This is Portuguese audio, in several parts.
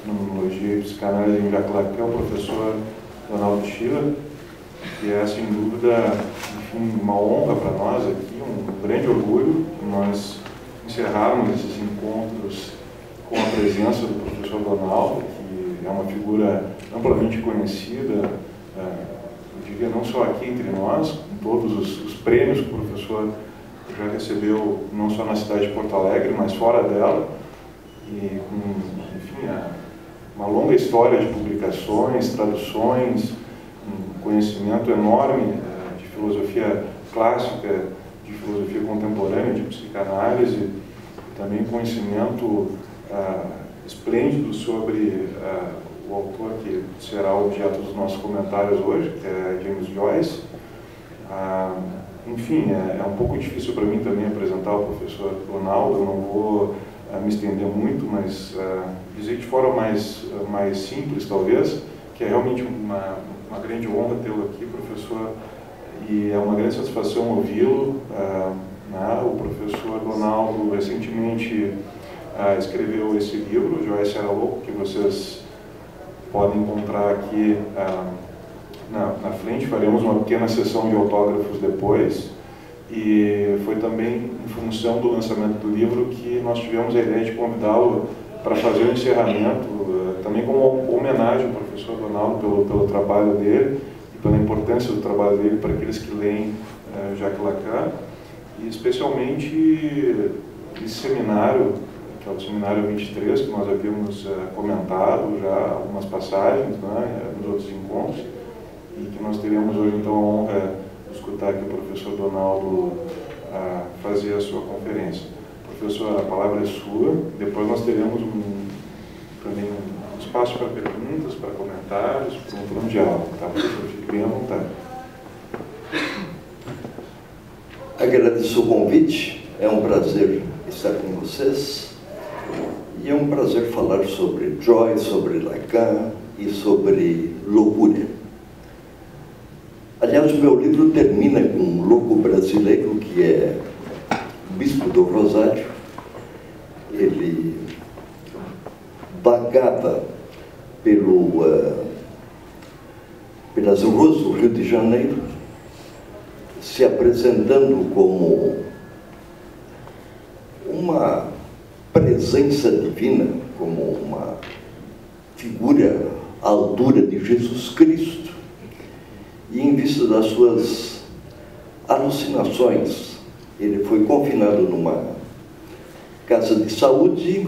Fenomenologia e Psicanálise em Jacques Lacan, o professor Donaldo Schiller, que é, sem dúvida, enfim, uma honra para nós aqui, um grande orgulho nós encerrarmos esses encontros com a presença do professor Donaldo, que é uma figura amplamente conhecida, eu diria não só aqui entre nós, com todos os prêmios que o professor já recebeu, não só na cidade de Porto Alegre, mas fora dela, e com, enfim, uma longa história de publicações, traduções, um conhecimento enorme de filosofia clássica, de filosofia contemporânea, de psicanálise, e também conhecimento esplêndido sobre o autor que será objeto dos nossos comentários hoje, que é James Joyce. Enfim, é um pouco difícil para mim também apresentar o professor Donaldo, eu não vou me estender muito, mas dizer de forma mais simples, talvez, que é realmente uma grande honra tê-lo aqui, professor, e é uma grande satisfação ouvi-lo. O professor Donaldo recentemente escreveu esse livro, Joyce Era Louco, que vocês podem encontrar aqui na frente. Faremos uma pequena sessão de autógrafos depois, e foi também em função do lançamento do livro que nós tivemos a ideia de convidá-lo para fazer o encerramento, também como homenagem ao professor Donaldo pelo trabalho dele e pela importância do trabalho dele para aqueles que leem Jacques Lacan, e especialmente esse seminário, que é o Seminário 23, que nós havíamos comentado já algumas passagens, né, nos outros encontros, e que nós teremos hoje, então, a honra de escutar aqui o professor Donaldo fazer a sua conferência. Professor, a palavra é sua. Depois nós teremos também um espaço para perguntas, para comentários, para um diálogo. Tá? Professor, fique bem à vontade. Agradeço o convite, é um prazer estar com vocês, e é um prazer falar sobre Joyce, sobre Lacan e sobre loucura. Aliás, o meu livro termina com um louco brasileiro que é o Bispo do Rosário. Ele vagava pelas ruas do Rio de Janeiro, se apresentando como uma presença divina, como uma figura à altura de Jesus Cristo. E em vista das suas alucinações, ele foi confinado numa casa de saúde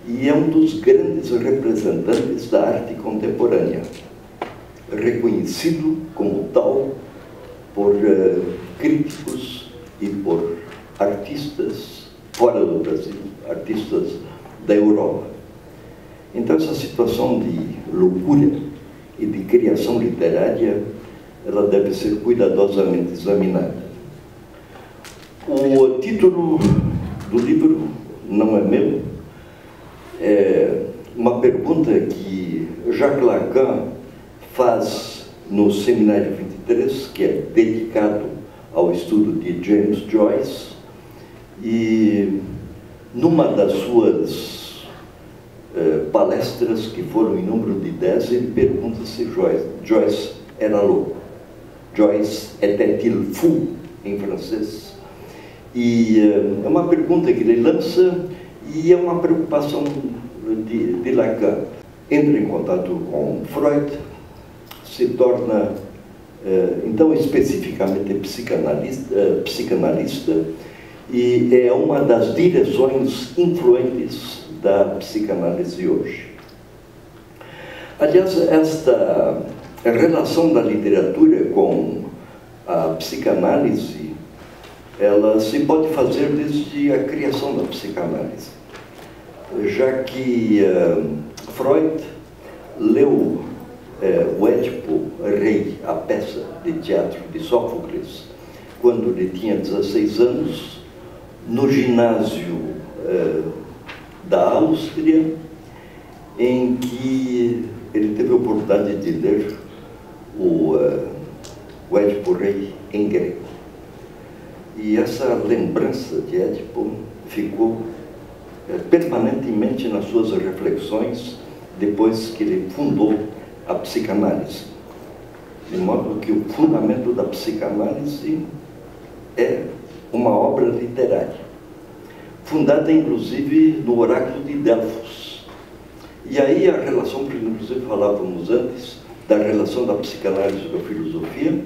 e é um dos grandes representantes da arte contemporânea, reconhecido como tal por críticos e por artistas fora do Brasil, artistas da Europa. Então, essa situação de loucura e de criação literária, ela deve ser cuidadosamente examinada. O título do livro não é meu, é uma pergunta que Jacques Lacan faz no Seminário 23, que é dedicado ao estudo de James Joyce, e numa das suas palestras, que foram em número de 10, ele pergunta se Joyce era louco. Joyce était-il fou, em francês. E é uma pergunta que ele lança, e é uma preocupação de Lacan. Entra em contato com Freud, se torna, então, especificamente psicanalista, e é uma das direções influentes da psicanálise hoje. Aliás, esta relação da literatura com a psicanálise, ela se pode fazer desde a criação da psicanálise, já que Freud leu o Édipo Rei, a peça de teatro de Sófocles, quando ele tinha 16 anos, no ginásio da Áustria, em que ele teve a oportunidade de ler o Édipo Rei em grego. E essa lembrança de Édipo ficou permanentemente nas suas reflexões depois que ele fundou a psicanálise. De modo que o fundamento da psicanálise é uma obra literária, fundada inclusive no oráculo de Delfos. E aí a relação, que inclusive falávamos antes, da relação da psicanálise com a filosofia,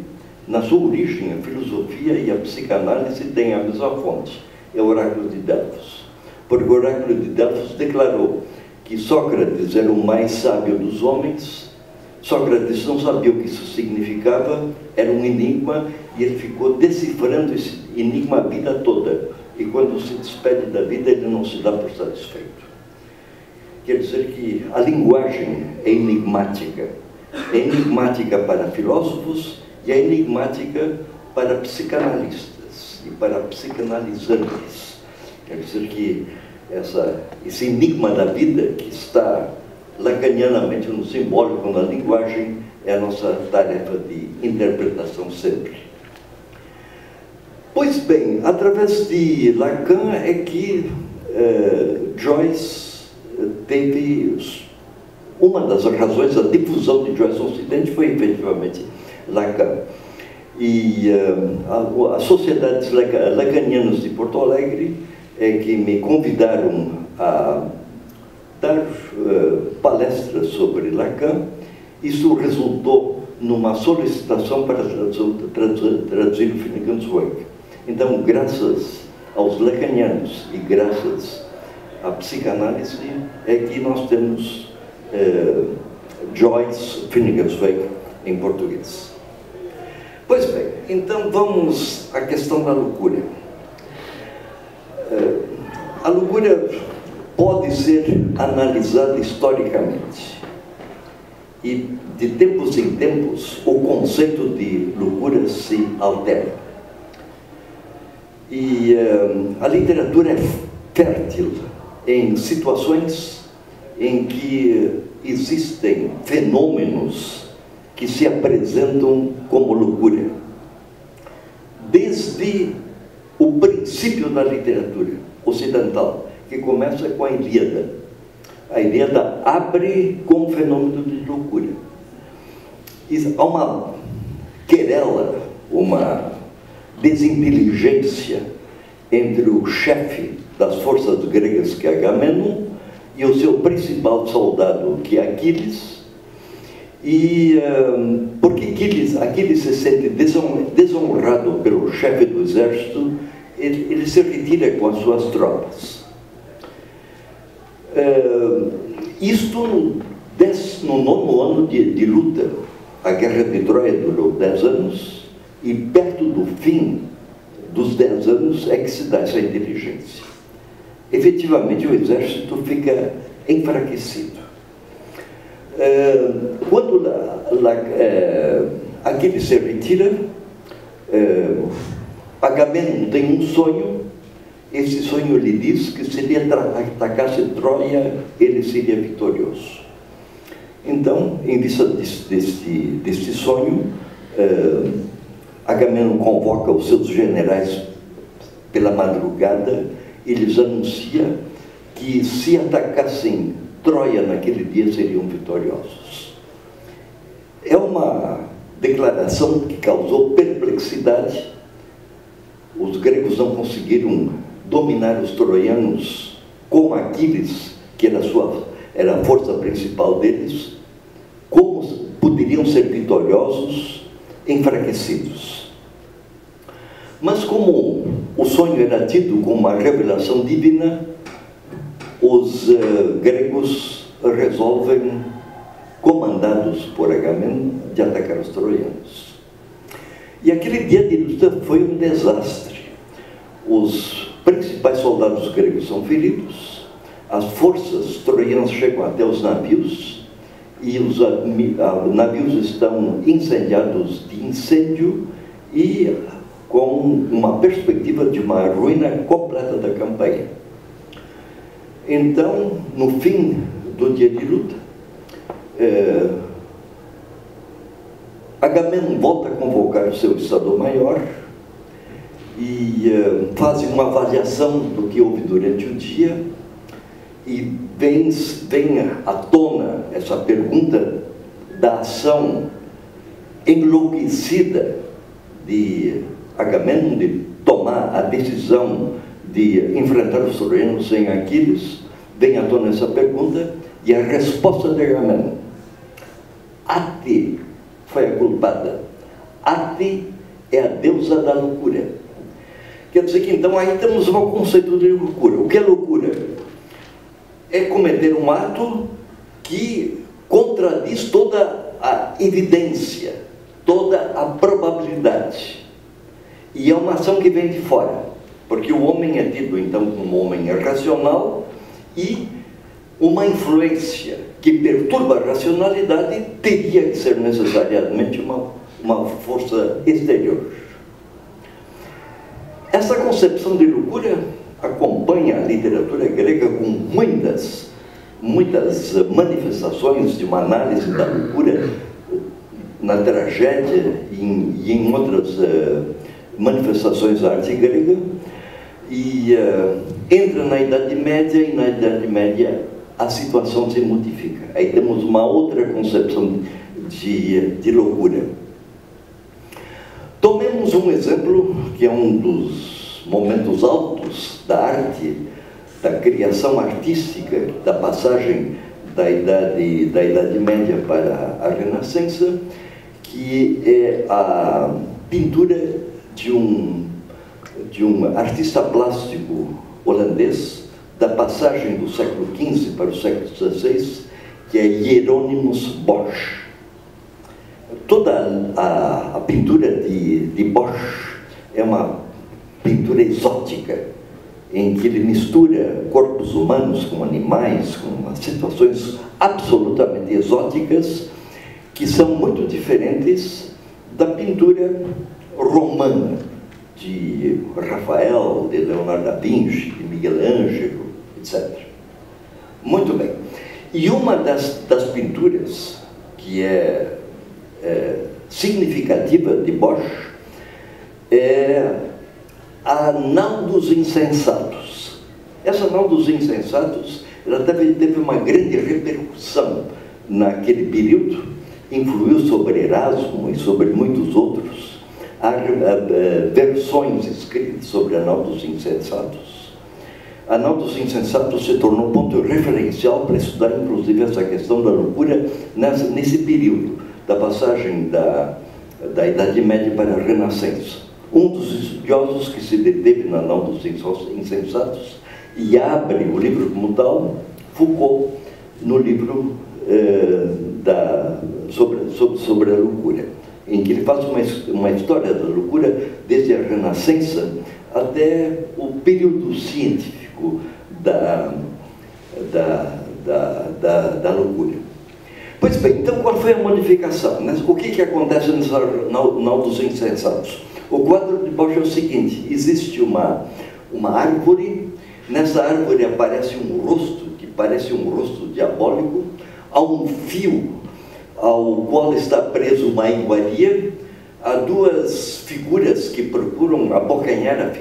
na sua origem, a filosofia e a psicanálise têm a mesma fonte, é o oráculo de Delfos. Porque o oráculo de Delfos declarou que Sócrates era o mais sábio dos homens. Sócrates não sabia o que isso significava, era um enigma, e ele ficou decifrando esse enigma a vida toda. E quando se despede da vida, ele não se dá por satisfeito. Quer dizer que a linguagem é enigmática. É enigmática para filósofos e é enigmática para psicanalistas e para psicanalizantes. Quer dizer que esse enigma da vida, que está lacanianamente no simbólico, na linguagem, é a nossa tarefa de interpretação sempre. Pois bem, através de Lacan é que Joyce teve uma das razões da difusão de Joyce no Ocidente foi efetivamente Lacan. E as sociedades lacanianas de Porto Alegre é que me convidaram a dar palestras sobre Lacan. Isso resultou numa solicitação para traduzir o Finnegans Wake. Então, graças aos lacanianos e graças à psicanálise é que nós temos Joyce, Finnegans Wake em português. Pois bem, então vamos à questão da loucura. A loucura pode ser analisada historicamente. E de tempos em tempos o conceito de loucura se altera. E a literatura é fértil em situações em que existem fenômenos que se apresentam como loucura. Desde o princípio da literatura ocidental, que começa com a Ilíada. A Ilíada abre com o fenômeno de loucura. E há uma querela, uma desinteligência entre o chefe das forças gregas, que é Agamenon, e o seu principal soldado, que é Aquiles. E porque Aquiles se sente desonrado pelo chefe do exército, ele se retira com as suas tropas. Isto no 9º ano de luta. A guerra de Troia durou 10 anos, e perto do fim dos 10 anos é que se dá essa inteligência. Efetivamente, o exército fica enfraquecido. Quando Aquiles se retira, Agamenon tem um sonho. Esse sonho lhe diz que se ele atacasse Troia, ele seria vitorioso. Então, em vista deste sonho, Agamenon convoca os seus generais pela madrugada e lhes anuncia que se atacassem Troia naquele dia seriam vitoriosos. É uma declaração que causou perplexidade. Os gregos não conseguiram dominar os troianos com Aquiles, que era a força principal deles. Como poderiam ser vitoriosos enfraquecidos? Mas como o sonho era tido como uma revelação divina, os gregos resolvem, comandados por Agamenon, de atacar os troianos. E aquele dia de luta foi um desastre. Os principais soldados gregos são feridos, as forças troianas chegam até os navios, e os navios estão incendiados de incêndio e com uma perspectiva de uma ruína completa da campanha. Então, no fim do dia de luta, Agamenon volta a convocar o seu Estado-Maior e fazem uma avaliação do que houve durante o dia e vem à tona essa pergunta da ação enlouquecida de Agamemnon de tomar a decisão de enfrentar os troianos sem Aquiles. Vem à tona essa pergunta e a resposta de Agamemnon: Ate foi a culpada. Ate é a deusa da loucura. Quer dizer que então aí temos um conceito de loucura. O que é loucura? É cometer um ato que contradiz toda a evidência, toda a probabilidade. E é uma ação que vem de fora, porque o homem é tido então como um homem racional, e uma influência que perturba a racionalidade teria que ser necessariamente uma força exterior. Essa concepção de loucura acompanha a literatura grega com muitas manifestações de uma análise da loucura na tragédia e em outras manifestações da arte grega, e entra na Idade Média, e na Idade Média a situação se modifica. Aí temos uma outra concepção de loucura. Tomemos um exemplo que é um dos momentos altos da arte, da criação artística, da passagem da Idade Média para a Renascença, que é a pintura de um artista plástico holandês, da passagem do século XV para o século XVI, que é Hieronymus Bosch. Toda a pintura de Bosch é uma pintura exótica, em que ele mistura corpos humanos com animais, com situações absolutamente exóticas, que são muito diferentes da pintura romana, de Rafael, de Leonardo da Vinci, de Miguel Ângelo, etc. Muito bem. E uma das pinturas que é significativa de Bosch é a Nau dos Insensatos. Essa Nau dos Insensatos, ela teve uma grande repercussão naquele período, influiu sobre Erasmo e sobre muitos outros. Há versões escritas sobre a Nau dos Insensatos. A Nau dos Insensatos se tornou ponto referencial para estudar, inclusive, essa questão da loucura nesse período da passagem da Idade Média para a Renascença. Um dos estudiosos que se deteve na Nau dos Insensatos e abre o livro como tal, Foucault, no livro sobre a loucura, em que ele faz uma história da loucura desde a Renascença até o período científico da loucura. Pois bem, então qual foi a modificação? O que acontece nessa Nau dos Insensatos? O quadro de Bosch é o seguinte: existe uma árvore, nessa árvore aparece um rosto, que parece um rosto diabólico, há um fio ao qual está preso uma iguaria, há duas figuras que procuram abocanhar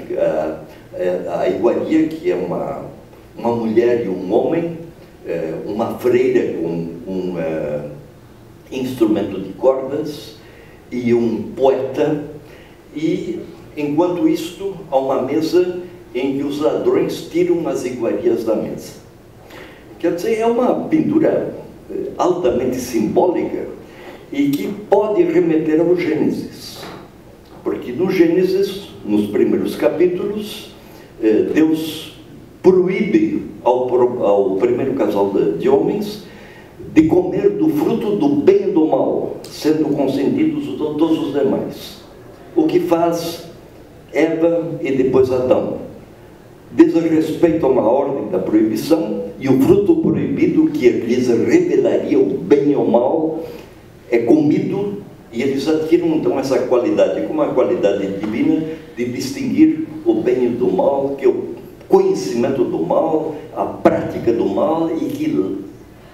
a iguaria, que é uma mulher e um homem, uma freira com um instrumento de cordas e um poeta, e enquanto isto há uma mesa em que os ladrões tiram as iguarias da mesa. Quer dizer, é uma pintura altamente simbólica e que pode remeter ao Gênesis, porque no Gênesis, nos primeiros capítulos, Deus proíbe ao primeiro casal de homens de comer do fruto do bem e do mal, sendo consentidos todos os demais. O que faz Eva e depois Adão? Desrespeitam a ordem da proibição, e o fruto proibido, que lhes revelaria o bem e o mal, é comido, e eles adquiram então essa qualidade, como a qualidade divina, de distinguir o bem do mal, que é o conhecimento do mal, a prática do mal, e que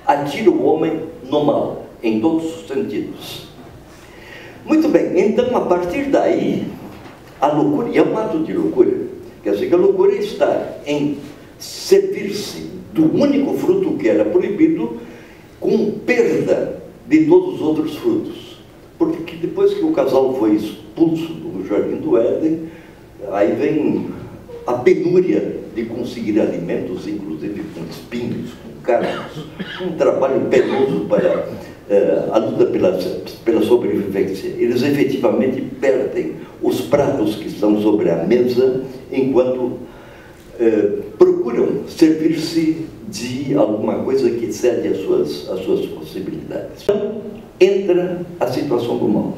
atira o homem no mal, em todos os sentidos. Muito bem, então a partir daí, a loucura, e é um ato de loucura, quer dizer que a loucura está em servir-se do único fruto que era proibido, com perda de todos os outros frutos. Porque depois que o casal foi expulso do Jardim do Éden, aí vem a penúria de conseguir alimentos, inclusive com espinhos, com carnos, um trabalho penoso para a luta pela sobrevivência. Eles efetivamente perdem os pratos que estão sobre a mesa, enquanto procuram servir-se de alguma coisa que excede as suas possibilidades. Então, entra a situação do mal.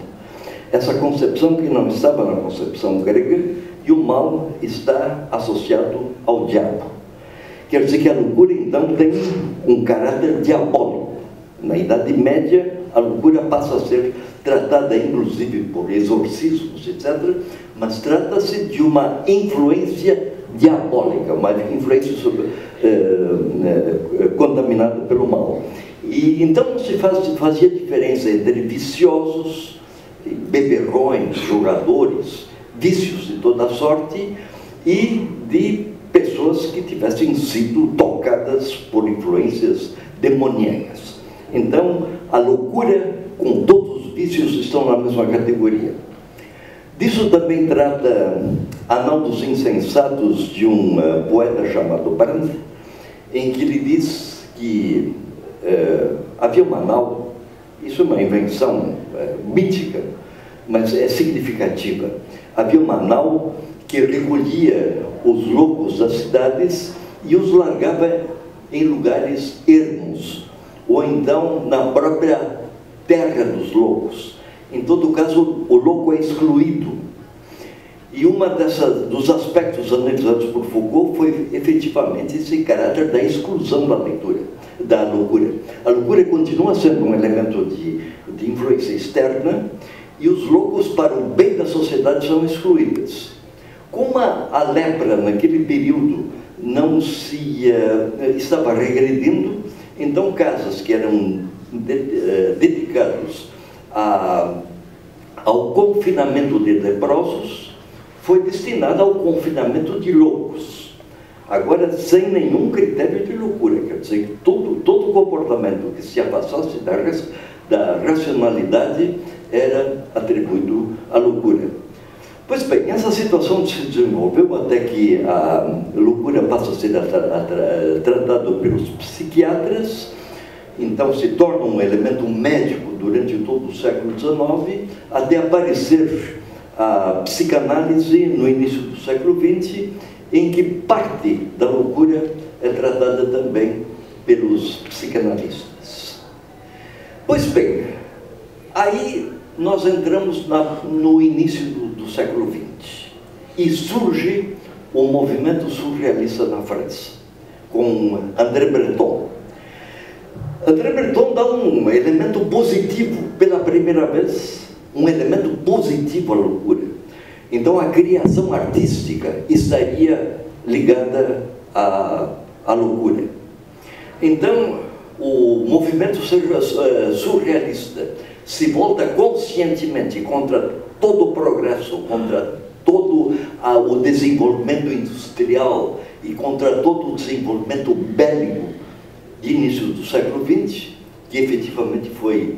Essa concepção que não estava na concepção grega, e o mal está associado ao diabo. Quer dizer que a loucura, então, tem um caráter diabólico. Na Idade Média, a loucura passa a ser tratada, inclusive, por exorcismos, etc., mas trata-se de uma influência diabólica, uma influência contaminada pelo mal. E então se fazia diferença entre viciosos, beberrões, jogadores, vícios de toda sorte, e de pessoas que tivessem sido tocadas por influências demoníacas. Então, a loucura com todos os vícios estão na mesma categoria. Disso também trata A Nau dos Insensatos, de um poeta chamado Brand, em que ele diz que havia uma nau, isso é uma invenção mítica, mas é significativa. Havia uma nau que recolhia os loucos das cidades e os largava em lugares ermos, ou então na própria terra dos loucos. Em todo caso, o louco é excluído. E dos aspectos analisados por Foucault foi efetivamente esse caráter da exclusão da loucura. A loucura continua sendo um elemento de influência externa, e os loucos, para o bem da sociedade, são excluídos. Como a lepra, naquele período, não estava regredindo, então casas que eram dedicadas ao confinamento de leprosos foi destinada ao confinamento de loucos. Agora, sem nenhum critério de loucura, quer dizer que todo comportamento que se afastasse da racionalidade era atribuído à loucura. Pois bem, essa situação se desenvolveu até que a loucura passa a ser tratada pelos psiquiatras, então se torna um elemento médico durante todo o século XIX, até aparecer a psicanálise no início do século XX, em que parte da loucura é tratada também pelos psicanalistas. Pois bem, aí nós entramos no início do século XX e surge o movimento surrealista na França, com André Breton. André Breton dá um elemento positivo pela primeira vez, um elemento positivo à loucura. Então a criação artística estaria ligada à loucura. Então o movimento surrealista se volta conscientemente contra todo o progresso, contra todo o desenvolvimento industrial e contra todo o desenvolvimento bélico de início do século XX, que efetivamente foi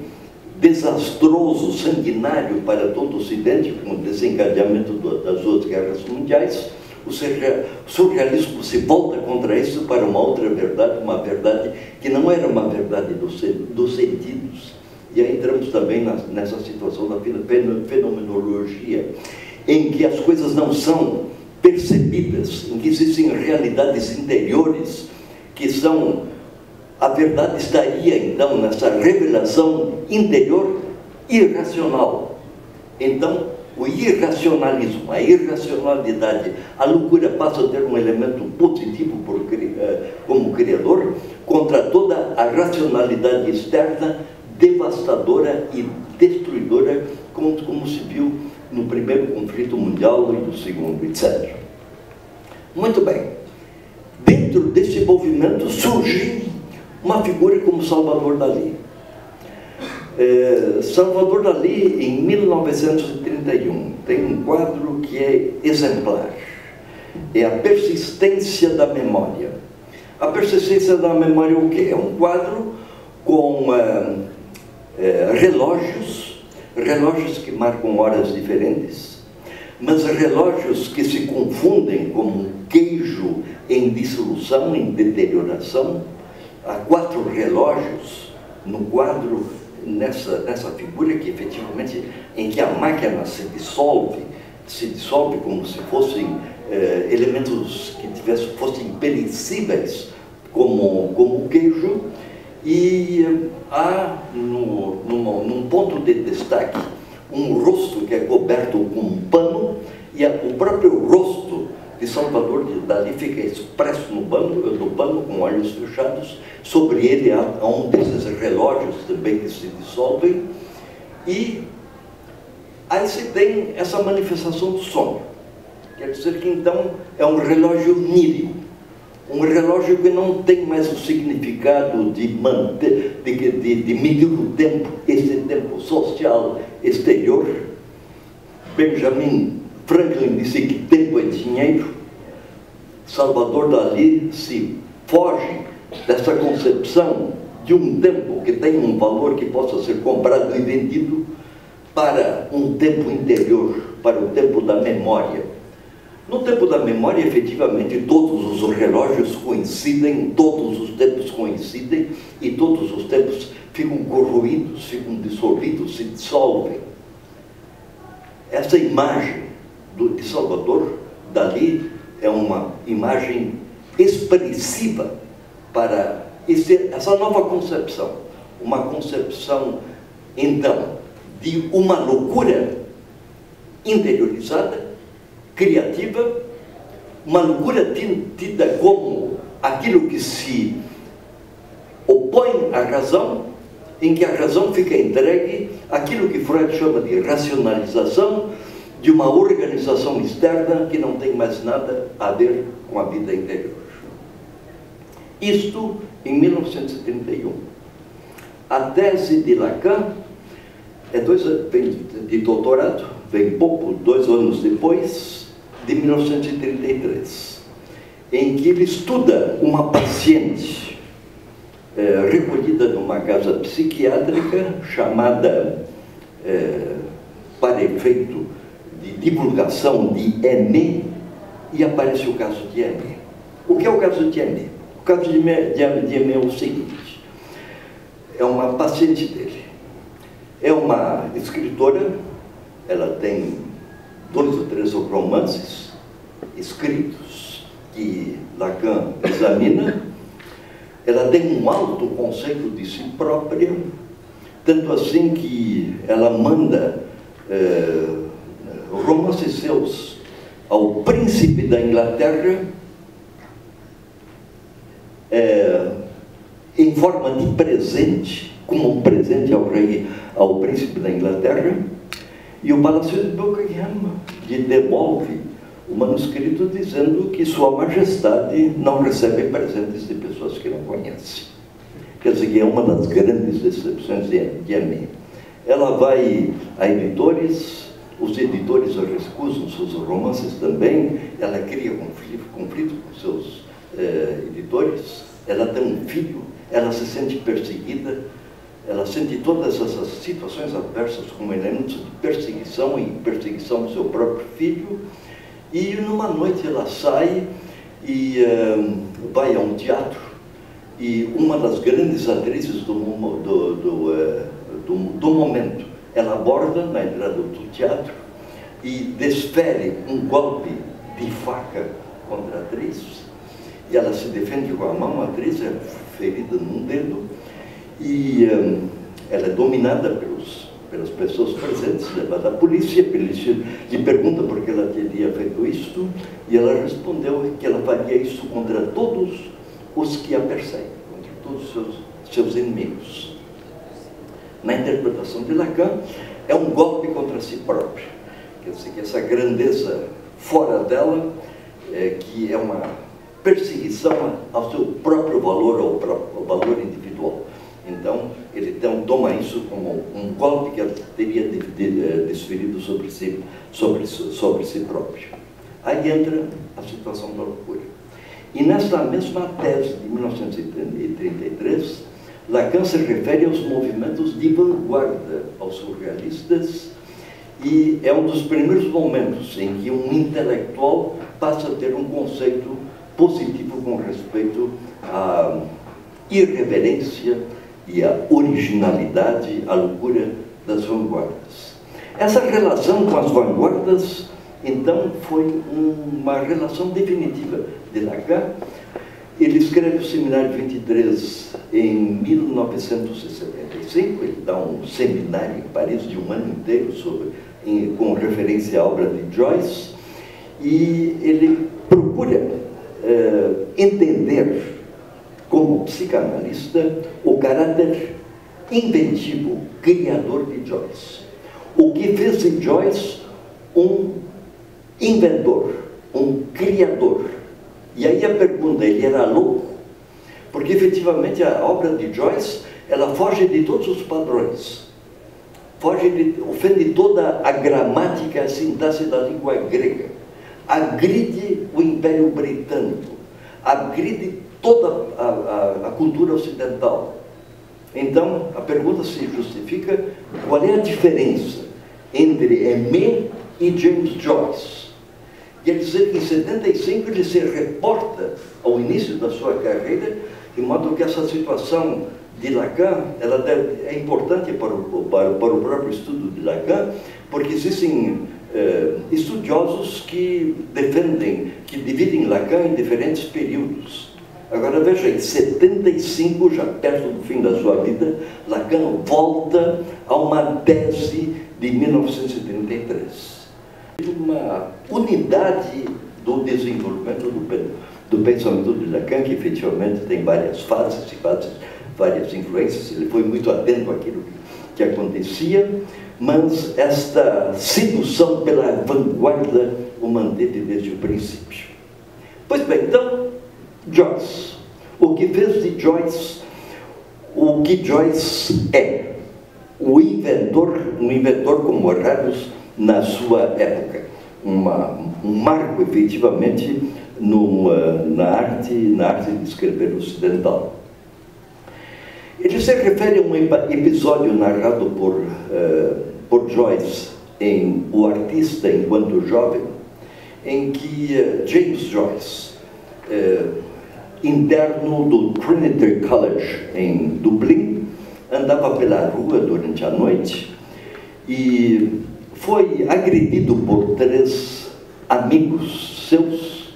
desastroso, sanguinário para todo o Ocidente, com o desencadeamento das duas guerras mundiais. O surrealismo se volta contra isso para uma outra verdade, uma verdade que não era uma verdade dos sentidos. E aí entramos também nessa situação da fenomenologia, em que as coisas não são percebidas, em que existem realidades interiores que são... A verdade estaria, então, nessa revelação interior irracional. Então, o irracionalismo, a irracionalidade, a loucura passa a ter um elemento positivo como criador, contra toda a racionalidade externa, devastadora e destruidora, como se viu no primeiro conflito mundial e no segundo, etc. Muito bem. Dentro desse movimento surge uma figura como Salvador Dalí. Salvador Dalí, em 1931, tem um quadro que é exemplar. é a persistência da memória. A persistência da memória é o quê? É um quadro com relógios que marcam horas diferentes, mas relógios que se confundem como um queijo em dissolução, em deterioração. Há 4 relógios no quadro, nessa figura que efetivamente, em que a máquina se dissolve como se fossem elementos que fossem perecíveis, como o queijo. E há num ponto de destaque um rosto que é coberto com um pano, e o próprio rosto de Salvador Dali fica expresso no pano com olhos fechados. Sobre ele há um desses relógios também que se dissolvem, e aí se tem essa manifestação do sonho. Quer dizer que então é um relógio onírico, um relógio que não tem mais o significado de manter, de medir o tempo, esse tempo social exterior. Benjamin Franklin disse que tempo é dinheiro. Salvador Dali se foge dessa concepção de um tempo que tem um valor que possa ser comprado e vendido, para um tempo interior, para o tempo da memória. No tempo da memória, efetivamente, todos os relógios coincidem, todos os tempos coincidem, e todos os tempos ficam corroídos, ficam dissolvidos, se dissolvem. Essa imagem de Salvador Dali é uma imagem expressiva para essa nova concepção, uma concepção, então, de uma loucura interiorizada, criativa, uma loucura tida como aquilo que se opõe à razão, em que a razão fica entregue àquilo que Freud chama de racionalização, de uma organização externa que não tem mais nada a ver com a vida interior. Isto em 1931. A tese de Lacan vem de doutorado, vem 2 anos depois, de 1933, em que ele estuda uma paciente recolhida numa casa psiquiátrica chamada, para efeito de divulgação, de Aimé, e aparece o caso de Aimé. O que é o caso de Aimé? O caso de Aimé é o seguinte: é uma paciente dele, é uma escritora, ela tem 2 ou 3 romances escritos que Lacan examina. Ela tem um alto conceito de si própria, tanto assim que ela manda romances seus ao príncipe da Inglaterra em forma de presente, como um presente ao príncipe da Inglaterra, e o Palácio de Buckingham lhe devolve o manuscrito dizendo que Sua Majestade não recebe presentes de pessoas que não conhece. Quer dizer que é uma das grandes decepções de Aimé. Ela vai a editores, os editores recusam seus romances também, ela cria conflito com seus editores, ela tem um filho, ela se sente perseguida, ela sente todas essas situações adversas como elementos de perseguição, e perseguição do seu próprio filho. E numa noite ela sai e vai a um teatro, e uma das grandes atrizes do momento, ela aborda na entrada do teatro e desfere um golpe de faca contra a atriz, e ela se defende com a mão. A atriz é ferida num dedo, e ela é dominada pelas pessoas presentes, levada à polícia. A polícia lhe pergunta por que ela teria feito isto, e ela respondeu que ela faria isso contra todos os que a perseguem, contra todos os seus inimigos. Na interpretação de Lacan, é um golpe contra si própria. Quer dizer, que essa grandeza fora dela, que é uma perseguição ao seu próprio valor, ao valor individual. Então, ele toma isso como um golpe que ela teria desferido sobre si próprio. Aí entra a situação da loucura. E nesta mesma tese de 1933, Lacan se refere aos movimentos de vanguarda, aos surrealistas, e é um dos primeiros momentos em que um intelectual passa a ter um conceito positivo com respeito à irreverência e à originalidade, à loucura das vanguardas. Essa relação com as vanguardas, então, foi uma relação definitiva de Lacan. Ele escreve o Seminário 23 em 1975, ele dá um seminário em Paris de um ano inteiro com referência à obra de Joyce, e ele procura entender, como psicanalista, o caráter inventivo, criador de Joyce. O que fez de Joyce um inventor, um criador. E aí a pergunta, ele era louco? Porque efetivamente a obra de Joyce, ela foge de todos os padrões, ofende toda a gramática, a sintaxe da língua grega, agride o Império Britânico, agride toda a cultura ocidental. Então, a pergunta se justifica: qual é a diferença entre Aimé e James Joyce? Quer dizer que em 75 ele se reporta ao início da sua carreira, de modo que essa situação de Lacan é importante para o próprio estudo de Lacan, porque existem estudiosos que dividem Lacan em diferentes períodos. Agora veja, em 75, já perto do fim da sua vida, Lacan volta a uma tese de 1933. Uma unidade do desenvolvimento do pensamento de Lacan, que efetivamente tem várias fases e várias influências. Ele foi muito atento àquilo que acontecia, mas esta sedução pela vanguarda o manteve desde o princípio. Pois bem, então, Joyce. O que fez de Joyce o que Joyce é? Um inventor como raros na sua época. Um marco, efetivamente, na arte de escrever ocidental. Ele se refere a um episódio narrado por Joyce em O Artista Enquanto Jovem, em que James Joyce, interno do Trinity College em Dublin, andava pela rua durante a noite e foi agredido por 3 amigos seus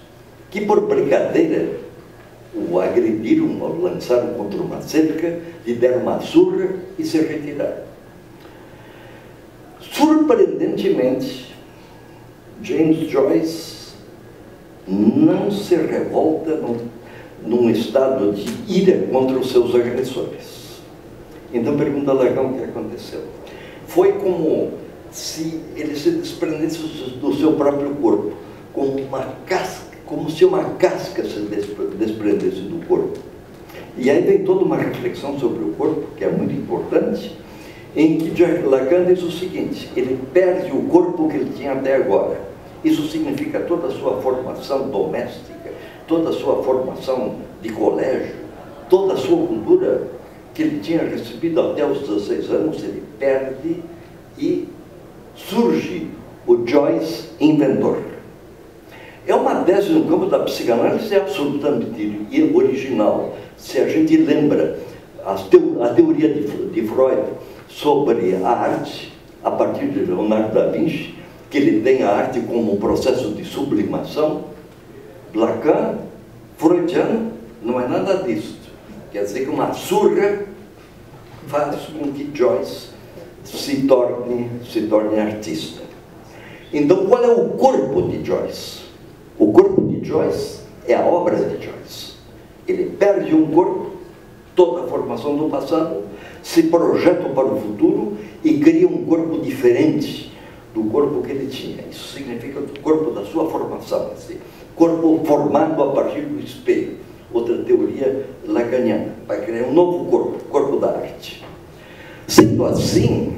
que, por brincadeira, o agrediram, o lançaram contra uma cerca, lhe deram uma surra e se retiraram. Surpreendentemente, James Joyce não se revolta num estado de ira contra os seus agressores. Então pergunta Lacan o que aconteceu. Foi como se ele se desprendesse do seu próprio corpo, como se uma casca se desprendesse do corpo. E aí vem toda uma reflexão sobre o corpo, que é muito importante, em que Lacan diz o seguinte: ele perde o corpo que ele tinha até agora. Isso significa toda a sua formação doméstica, toda a sua formação de colégio, toda a sua cultura que ele tinha recebido até os 16 anos, ele perde e surge o Joyce inventor. É uma tese no campo da psicanálise absolutamente original. Se a gente lembra a teoria de Freud sobre a arte, a partir de Leonardo da Vinci, que ele tem a arte como um processo de sublimação, Lacan, freudiano, não é nada disso. Quer dizer que uma surra faz com que Joyce se torne artista. Então, qual é o corpo de Joyce? O corpo de Joyce é a obra de Joyce. Ele perde um corpo, toda a formação do passado, se projeta para o futuro e cria um corpo diferente do corpo que ele tinha. Isso significa o corpo da sua formação, assim, corpo formado a partir do espelho. Outra teoria lacaniana, vai criar um novo corpo, corpo da arte. Sendo assim,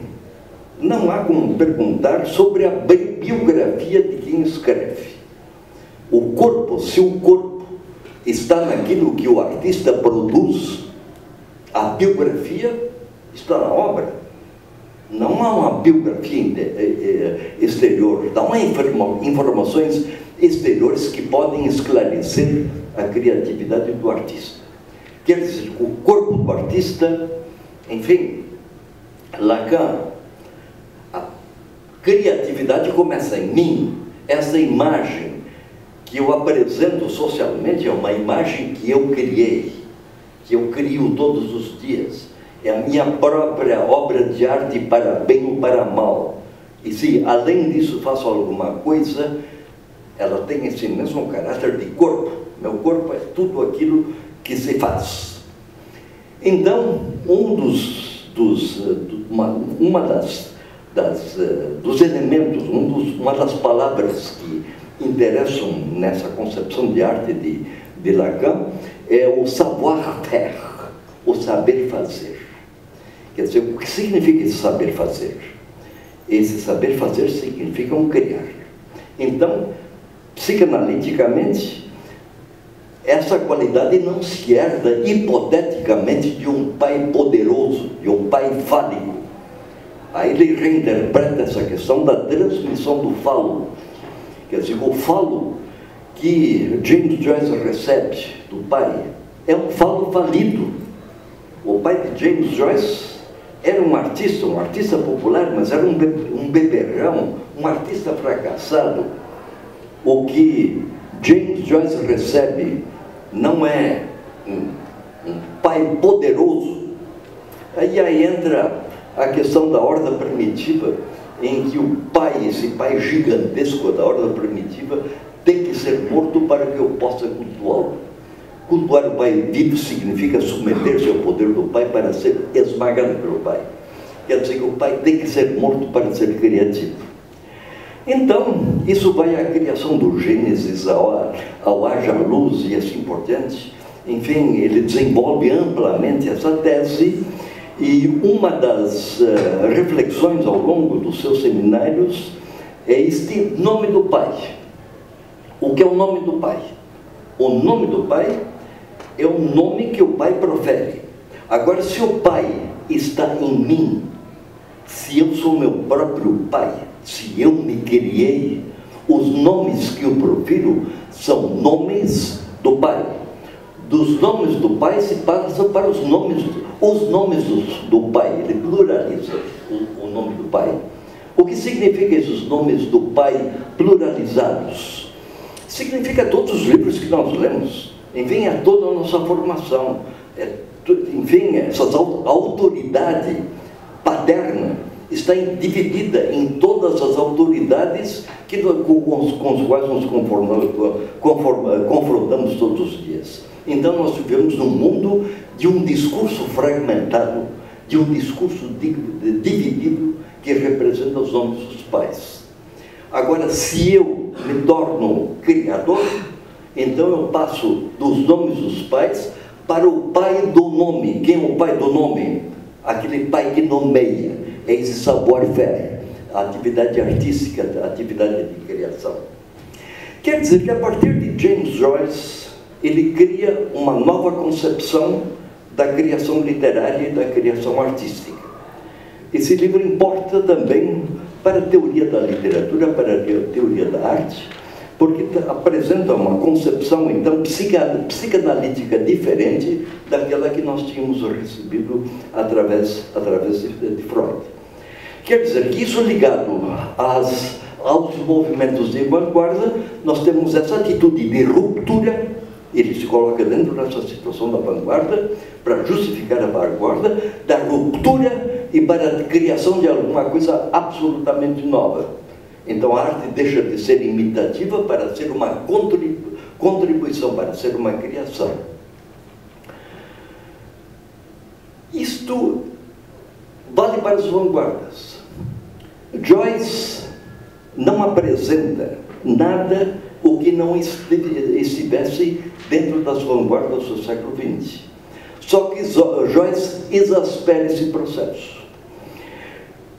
não há como perguntar sobre a biografia de quem escreve. O corpo, se o corpo está naquilo que o artista produz, a biografia está na obra. Não há uma biografia exterior, não há informações exteriores que podem esclarecer a criatividade do artista. Quer dizer, o corpo do artista, enfim, Lacan, a criatividade começa em mim. Essa imagem que eu apresento socialmente é uma imagem que eu criei, que eu crio todos os dias. É a minha própria obra de arte, para bem ou para mal. E se além disso faço alguma coisa, ela tem esse mesmo caráter de corpo. Meu corpo é tudo aquilo que se faz. Então, dos elementos, uma das palavras que interessam nessa concepção de arte de Lacan é o savoir-faire, o saber fazer. Quer dizer, o que significa esse saber fazer? Esse saber fazer significa um criar. Então, psicanaliticamente, essa qualidade não se herda hipoteticamente de um pai poderoso, de um pai fálico. Aí ele reinterpreta essa questão da transmissão do falo. Quer dizer, o falo que James Joyce recebe do pai é um falo falido. O pai de James Joyce era um artista popular, mas era um beberrão, um artista fracassado. O que James Joyce recebe não é um pai poderoso. Aí entra a questão da ordem primitiva, em que o pai, esse pai gigantesco da ordem primitiva, tem que ser morto para que eu possa cultuá-lo. Cultuar o pai vivo significa submeter-se ao poder do pai para ser esmagado pelo pai. Quer dizer que o pai tem que ser morto para ser criativo. Então, isso vai à criação do Gênesis, ao haja luz e assim por diante. Enfim, ele desenvolve amplamente essa tese, e uma das reflexões ao longo dos seus seminários é este nome do pai. O que é o nome do pai? O nome do pai é o nome que o pai profere. Agora, se o pai está em mim, se eu sou meu próprio pai, se eu me criei, os nomes que eu profiro são nomes do pai. Dos nomes do pai se passa para os nomes do pai. Ele pluraliza o nome do pai. O que significa esses nomes do pai pluralizados? Significa todos os livros que nós lemos. Enfim, é toda a nossa formação. Enfim, essa autoridade paterna está dividida em todas as autoridades com as quais nos confrontamos todos os dias. Então nós vivemos num mundo de um discurso fragmentado, de um discurso dividido que representa os nomes dos pais. Agora, se eu me torno criador, então eu passo dos nomes dos pais para o pai do nome. Quem é o pai do nome? Aquele pai que nomeia. É esse savoir-faire, a atividade artística, a atividade de criação. Quer dizer que a partir de James Joyce, ele cria uma nova concepção da criação literária e da criação artística. Esse livro importa também para a teoria da literatura, para a teoria da arte, porque apresenta uma concepção, então, psicanalítica diferente daquela que nós tínhamos recebido através de Freud. Quer dizer que isso ligado aos movimentos de vanguarda, nós temos essa atitude de ruptura. Ele se coloca dentro dessa situação da vanguarda, para justificar a vanguarda, da ruptura e para a criação de alguma coisa absolutamente nova. Então a arte deixa de ser imitativa para ser uma contribuição, para ser uma criação. Isto vale para as vanguardas. Joyce não apresenta nada o que não estivesse dentro das vanguardas do século XX. Só que Joyce exaspera esse processo.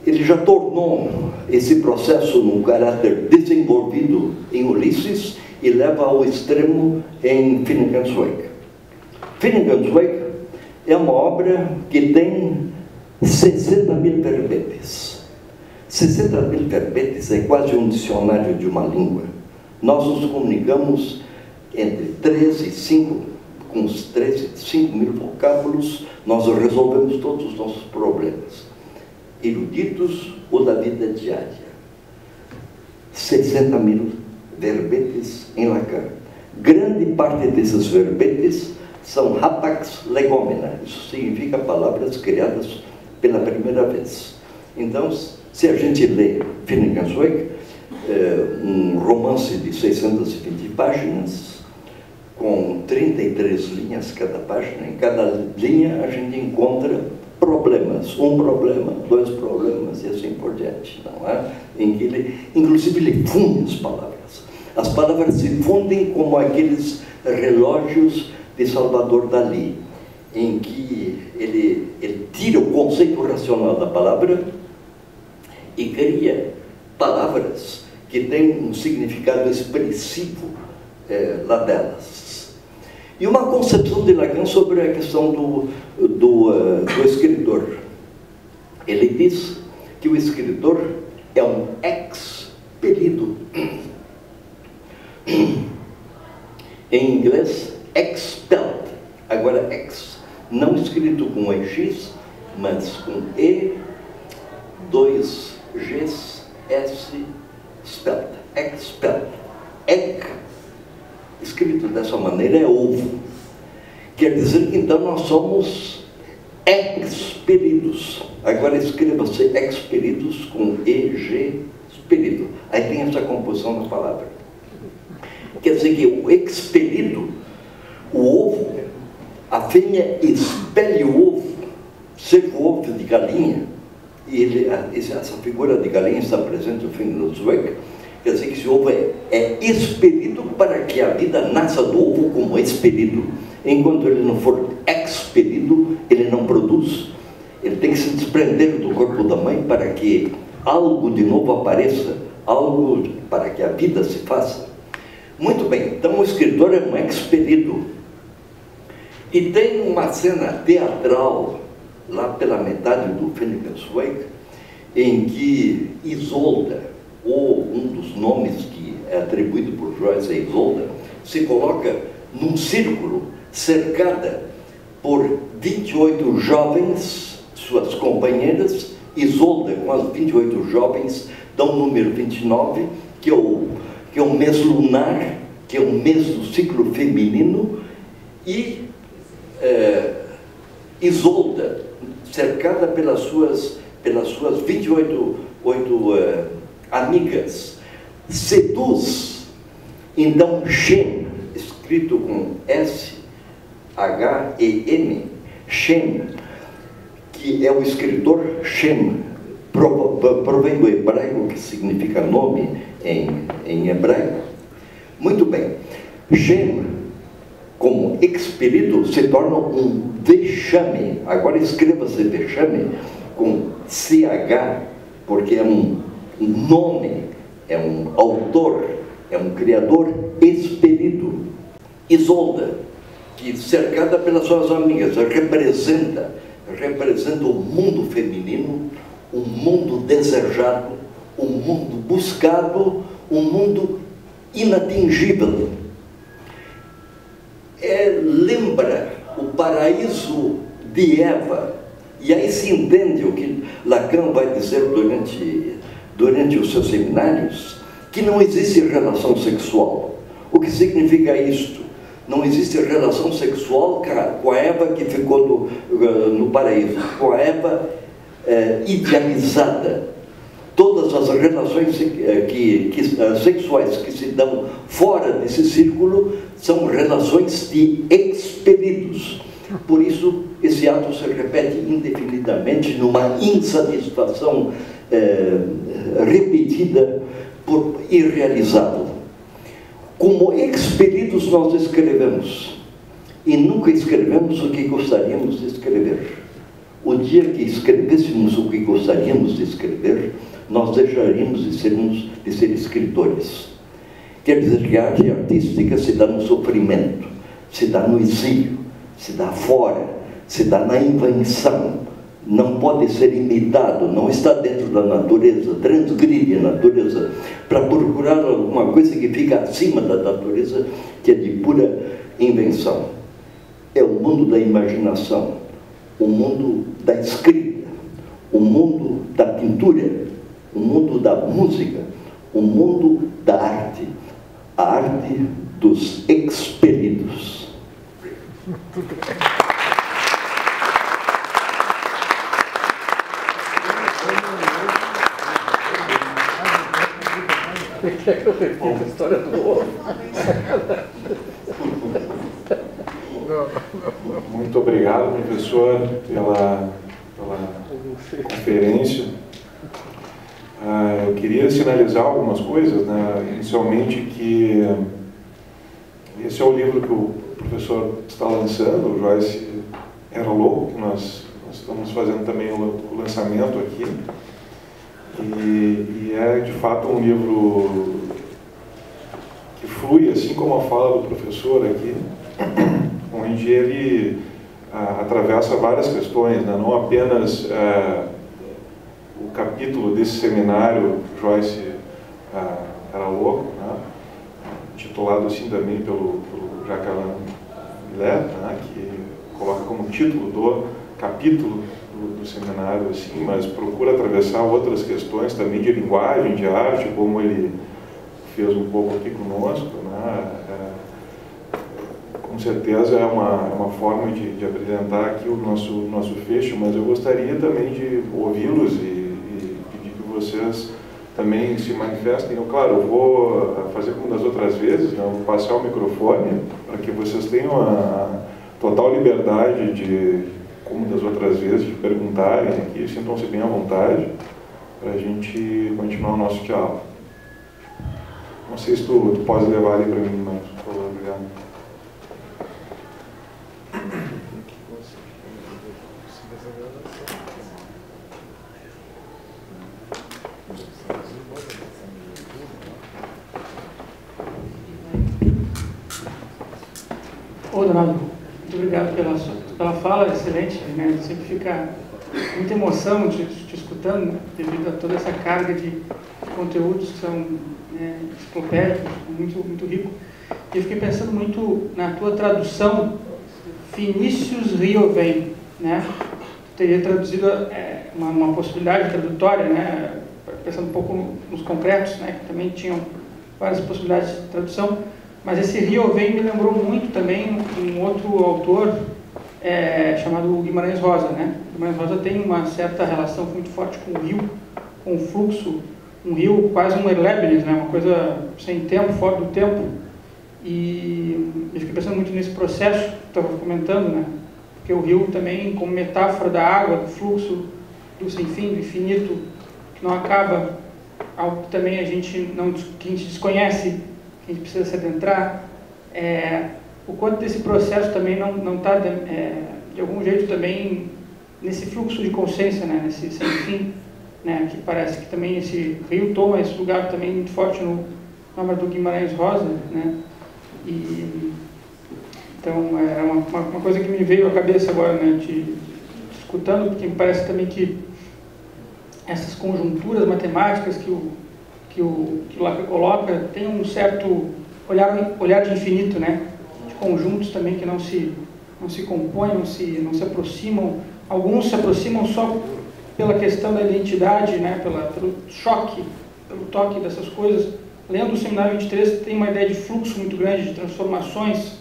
Ele já tornou esse processo num caráter desenvolvido em Ulisses e leva ao extremo em Finnegans Wake. Finnegans Wake é uma obra que tem 60.000 verbetes. 60.000 verbetes é quase um dicionário de uma língua. Nós nos comunicamos entre 3 e 5, com uns 3 e 5.000 vocábulos, nós resolvemos todos os nossos problemas, eruditos ou da vida diária. 60.000 verbetes em Lacan. Grande parte desses verbetes são hapax legomena, isso significa palavras criadas pela primeira vez. Então, se a gente lê Finnegans Wake, um romance de 620 páginas, com 33 linhas cada página, em cada linha a gente encontra problemas, um problema, 2 problemas e assim por diante, não é? Em que ele, inclusive, ele funde as palavras. As palavras se fundem como aqueles relógios de Salvador Dalí, em que ele tira o conceito racional da palavra e cria palavras que têm um significado expressivo lá delas. E uma concepção de Lacan sobre a questão do escritor. Ele diz que o escritor é um expelido. Em inglês, expelled. Agora, não escrito com EX, mas com E, 2 Gs, S, spelled. Expelled. Escrito dessa maneira é ovo. Quer dizer que então nós somos expelidos. Agora escreva-se expelidos com EG, expelido. Aí tem essa composição da palavra. Quer dizer que o expelido, o ovo, a fêmea expele o ovo, seja o ovo de galinha, e essa figura de galinha está presente no Finnegans Wake. Quer dizer que esse ovo é expelido para que a vida nasça do ovo como expelido. Enquanto ele não for expelido, ele não produz. Ele tem que se desprender do corpo da mãe para que algo de novo apareça, algo para que a vida se faça. Muito bem, então o escritor é um expelido. E tem uma cena teatral, lá pela metade do Finnegans Wake, em que Isolda, ou um dos nomes que é atribuído por Joyce a Isolda, se coloca num círculo, cercada por 28 jovens, suas companheiras. Isolda, com as 28 jovens, dá o número 29, que é o mês lunar, que é o mês do ciclo feminino, e Isolda, cercada pelas suas 28 amigas, seduz então Shem, escrito com S-H-E-M, Shem, que é o escritor Shem, provém do hebraico, que significa nome em hebraico. Muito bem, Shem, como expelido, se torna um vexame. Agora escreva-se vexame com CH, porque é um nome, é um autor, é um criador expelido. Isolda, que cercada pelas suas amigas, representa o mundo feminino, um mundo desejado, um mundo buscado, um mundo inatingível. Lembra o paraíso de Eva, e aí se entende o que Lacan vai dizer durante os seus seminários, que não existe relação sexual. O que significa isto? Não existe relação sexual com a Eva que ficou no paraíso, com a Eva idealizada. Todas as relações sexuais que se dão fora desse círculo são relações de expelidos. Por isso, esse ato se repete indefinidamente numa insatisfação repetida por irrealizável. Como expelidos nós escrevemos, e nunca escrevemos o que gostaríamos de escrever. O dia que escrevêssemos o que gostaríamos de escrever, nós deixaríamos de ser escritores. Quer dizer que a arte artística se dá no sofrimento, se dá no exílio, se dá fora, se dá na invenção. Não pode ser imitado, não está dentro da natureza, transgride a natureza para procurar alguma coisa que fica acima da natureza, que é de pura invenção. É o mundo da imaginação, o mundo da escrita, o mundo da pintura, o mundo da música, o mundo da arte, a arte dos expelidos. Quer que eu repita a história do ovo? Muito obrigado, professor, pela conferência. Eu queria sinalizar algumas coisas, né? Inicialmente que esse é o livro que o professor está lançando, o Joyce Era Louco, que nós estamos fazendo também o lançamento aqui. E é de fato um livro que flui, assim como a fala do professor aqui, onde ele atravessa várias questões, né? Não apenas o capítulo desse seminário Joyce Era Louco, né? Titulado assim também pelo Jacques Alain Millet, né? Que coloca como título do capítulo do seminário, assim, mas procura atravessar outras questões também de linguagem, de arte, como ele fez um pouco aqui conosco, né? Com certeza é uma forma de apresentar aqui o nosso fecho, mas eu gostaria também de ouvi-los e pedir que vocês também se manifestem. Claro, eu vou fazer como das outras vezes, né? Eu vou passar o microfone para que vocês tenham a total liberdade de, como das outras vezes, de perguntarem aqui, sintam-se bem à vontade, para a gente continuar o nosso diálogo. Não sei se tu pode levar ali para mim, mas, por favor, obrigado. Ô, Donaldo, muito obrigado pela fala, excelente, né? Sempre fica muita emoção te escutando, né? Devido a toda essa carga de conteúdos que são, né, enciclopédicos, muito rico. E eu fiquei pensando muito na tua tradução, Vinícius Riovem, né? Tu teria traduzido uma possibilidade tradutória, né? Pensando um pouco nos concretos, né? Que também tinham várias possibilidades de tradução. Mas esse Riovem me lembrou muito também um outro autor chamado Guimarães Rosa, né? Guimarães Rosa tem uma certa relação muito forte com o rio, com o fluxo, um rio quase um Erlebnis, né? Uma coisa sem tempo, fora do tempo. E eu fiquei pensando muito nesse processo que tu estava comentando, né? Porque o rio também, como metáfora da água, do fluxo, do sem fim, do infinito, que não acaba, algo que também que a gente desconhece, que a gente precisa se adentrar, o quanto desse processo também não está, de algum jeito, também nesse fluxo de consciência, né, nesse sem fim, né, que parece que também esse rio toma esse lugar também muito forte no nome do Guimarães Rosa, né, e então é uma coisa que me veio à cabeça agora, né, escutando, porque me parece também que essas conjunturas matemáticas que o Lacan coloca, tem um certo olhar de infinito, né? De conjuntos também que não se compõem, não se aproximam. Alguns se aproximam só pela questão da identidade, né? Pelo choque, pelo toque dessas coisas. Lendo o Seminário 23, tem uma ideia de fluxo muito grande, de transformações,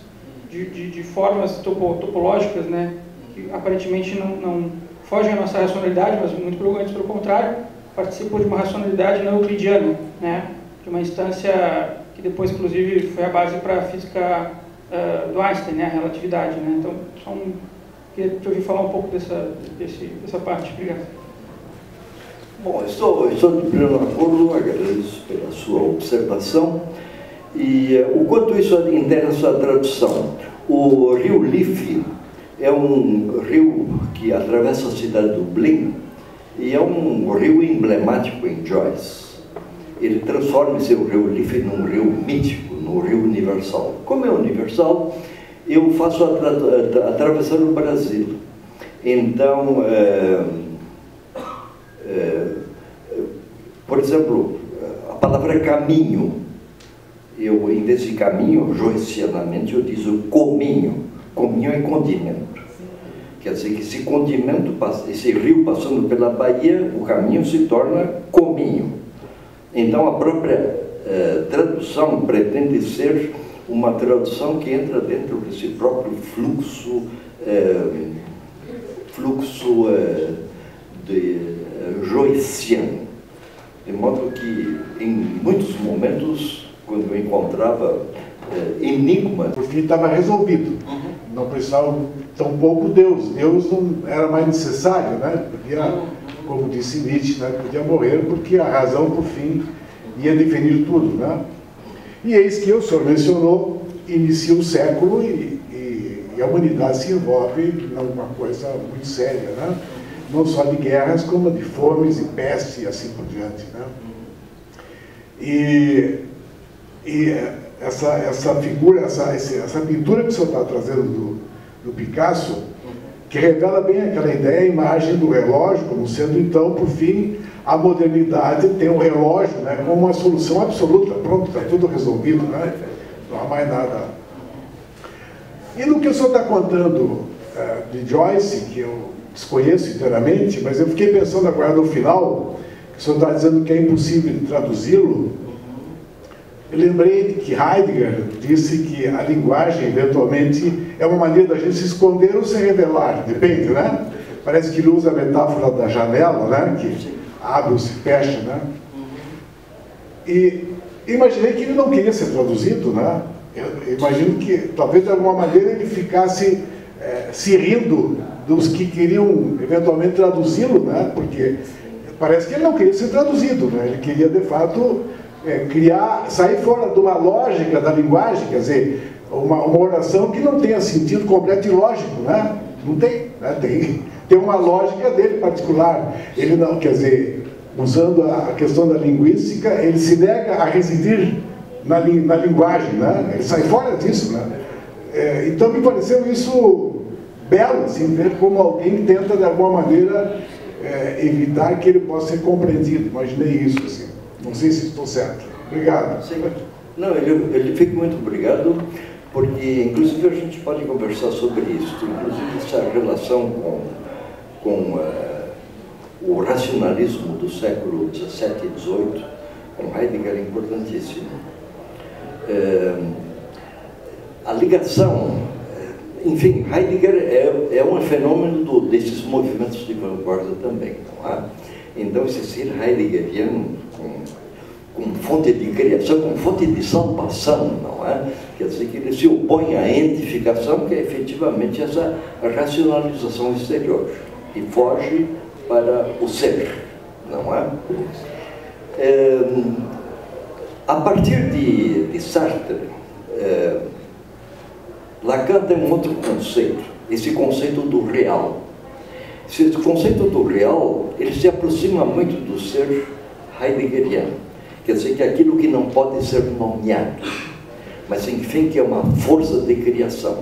de formas topológicas, né? Que aparentemente não fogem à nossa racionalidade, mas muito pelo contrário, participam de uma racionalidade não euclidiana, né? De uma instância que depois, inclusive, foi a base para a física do Einstein, né? A relatividade, né? Então, queria te ouvir falar um pouco dessa parte. Obrigado. Bom, estou de pleno acordo, agradeço pela sua observação. E o quanto isso interessa a tradução. O rio Liffey é um rio que atravessa a cidade de Dublin, e é um rio emblemático em Joyce. ele transforma esse rio Liffey num rio mítico, num rio universal. Como é universal, eu faço atravessando o Brasil. Então, por exemplo, a palavra caminho, eu, em vez de caminho, joicianamente, eu digo cominho. Cominho é condimento. Quer dizer que esse condimento, esse rio passando pela Bahia, o caminho se torna cominho. Então, a própria tradução pretende ser uma tradução que entra dentro desse próprio fluxo joiciano. De modo que, em muitos momentos, quando eu encontrava enigma... Porque estava resolvido. Não precisava tão pouco Deus. Deus não era mais necessário, né? Podia, como disse Nietzsche, né? Podia morrer porque a razão, por fim, ia definir tudo, né? E eis que o senhor mencionou, inicia o século e a humanidade se envolve numa coisa muito séria, né? Não só de guerras, como de fomes e peste e assim por diante, né? E essa figura, essa pintura que o senhor está trazendo do Picasso, que revela bem aquela ideia, a imagem do relógio, como sendo, então, por fim, a modernidade tem um relógio, né, como uma solução absoluta. Pronto, está tudo resolvido, né? Não há mais nada. E no que o senhor está contando de Joyce, que eu desconheço inteiramente, mas eu fiquei pensando agora no final, que o senhor está dizendo que é impossível traduzi-lo. Eu lembrei de que Heidegger disse que a linguagem, eventualmente, é uma maneira da gente se esconder ou se revelar, depende, né? Parece que ele usa a metáfora da janela, né? Que abre ou se fecha, né? E imaginei que ele não queria ser traduzido, né? Eu imagino que, talvez, de alguma maneira, ele ficasse se rindo dos que queriam, eventualmente, traduzi-lo, né? Porque parece que ele não queria ser traduzido, né? Ele queria, de fato... sair fora de uma lógica da linguagem, quer dizer, uma oração que não tenha sentido completo e lógico, né? Não tem, né? Tem uma lógica dele particular. Ele não, quer dizer, usando a questão da linguística, ele se nega a residir na linguagem, né? Ele sai fora disso, né? Então me pareceu isso belo, assim, ver como alguém tenta de alguma maneira evitar que ele possa ser compreendido. Imaginei isso, assim. Não sei se estou certo. Obrigado. Sim. Não, eu fico muito obrigado, porque, inclusive, a gente pode conversar sobre isso. Inclusive, essa relação com o racionalismo do século XVII e XVIII, com Heidegger, é importantíssima. A ligação... Enfim, Heidegger é um fenômeno desses movimentos de vanguarda também, não é? Então, esse ser heideggeriano, com fonte de criação, com fonte de salvação, não é? Quer dizer que ele se opõe à identificação, que é efetivamente essa racionalização exterior, e foge para o ser, não é? A partir de Sartre, Lacan tem um outro conceito, esse conceito do real. Esse conceito do real, ele se aproxima muito do ser heideggeriano. Quer dizer que aquilo que não pode ser nomeado, mas enfim que é uma força de criação.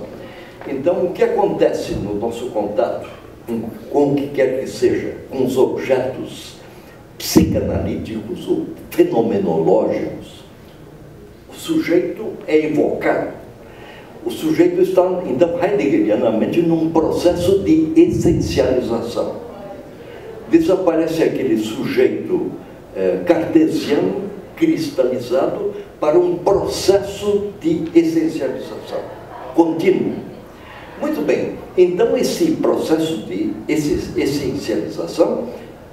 Então, o que acontece no nosso contato com o que quer que seja, com os objetos psicanalíticos ou fenomenológicos, o sujeito é evocado. O sujeito está, então, heideggerianamente, num processo de essencialização. Desaparece aquele sujeito cartesiano, cristalizado, para um processo de essencialização contínuo. Muito bem, então esse processo de essencialização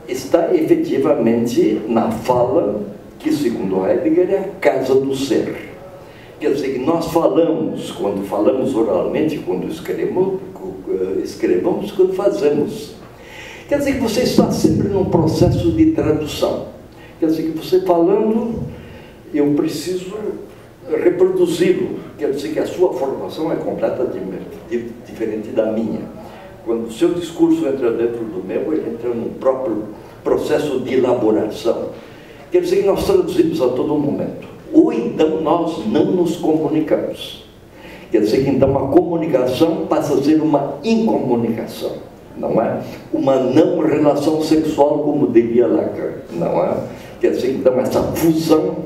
está efetivamente na fala que, segundo Heidegger, é a casa do ser. Quer dizer que nós falamos, quando falamos oralmente, quando escrevamos, quando fazemos. Quer dizer que você está sempre num processo de tradução. Quer dizer que você falando, eu preciso reproduzi-lo. Quer dizer que a sua formação é completamente diferente da minha. Quando o seu discurso entra dentro do meu, ele entra num próprio processo de elaboração. Quer dizer que nós traduzimos a todo momento. Ou então nós não nos comunicamos. Quer dizer que então a comunicação passa a ser uma incomunicação, não é? Uma não relação sexual, como diria Lacan, não é? Quer dizer que então essa fusão,